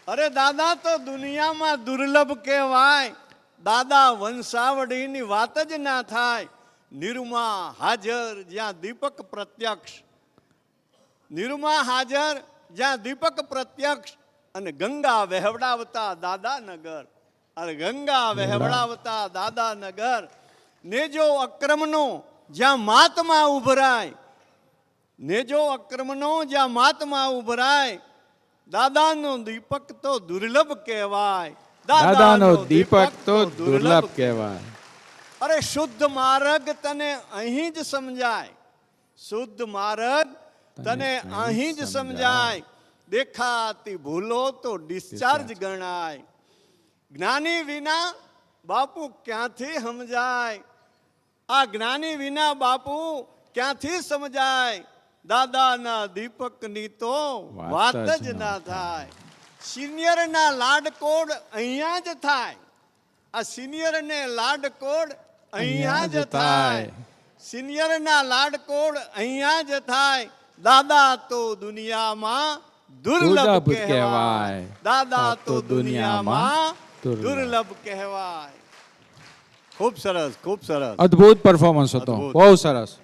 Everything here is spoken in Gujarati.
અરે દાદા તો દુનિયામાં દુર્લભ કહેવાય. દાદા વંશાવળીની વાત જ ના થાય. નિરૂમા હાજર જ્યાં દીપક પ્રત્યક્ષ, નિરૂમા હાજર જ્યાં દીપક પ્રત્યક્ષ, અને ગંગા વહેવડાવતા દાદા નગર. અરે ગંગા વહેવડાવતા દાદા નગર. નેજો અક્રમનો જ્યાં મહાત્મા ઉભરાય, નેજો અક્રમનો જ્યાં મહાત્મા ઉભરાય. દાદાનો દીપક તો દુર્લભ કહેવાય. દાદાનો દીપક તો દુર્લભ કહેવાય. અરે શુદ્ધ માર્ગ તને અહીં જ સમજાય, શુદ્ધ માર્ગ તને અહીં જ સમજાય. દેખાતી ભૂલો તો ડિસ્ચાર્જ ગણાય. જ્ઞાની વિના બાપુ ક્યાંથી સમજાય, આ જ્ઞાની વિના બાપુ ક્યાંથી સમજાય. દાદાના દીપકની તો વાત જ ના થાય. સિનિયરના લાડકોડ અહીંયા જ થાય, આ સિનિયરને લાડકોડ અહીંયા જ થાય. સિનિયરના લાડકોડ અહીંયા જ થાય. દાદા તો દુનિયામાં દુર્લભ કહેવાય. દાદા તો દુનિયામાં દુર્લભ કહેવાય. ખૂબ સરસ, ખૂબ સરસ. અદ્ભુત પરફોર્મન્સ હતો, બહુ સરસ.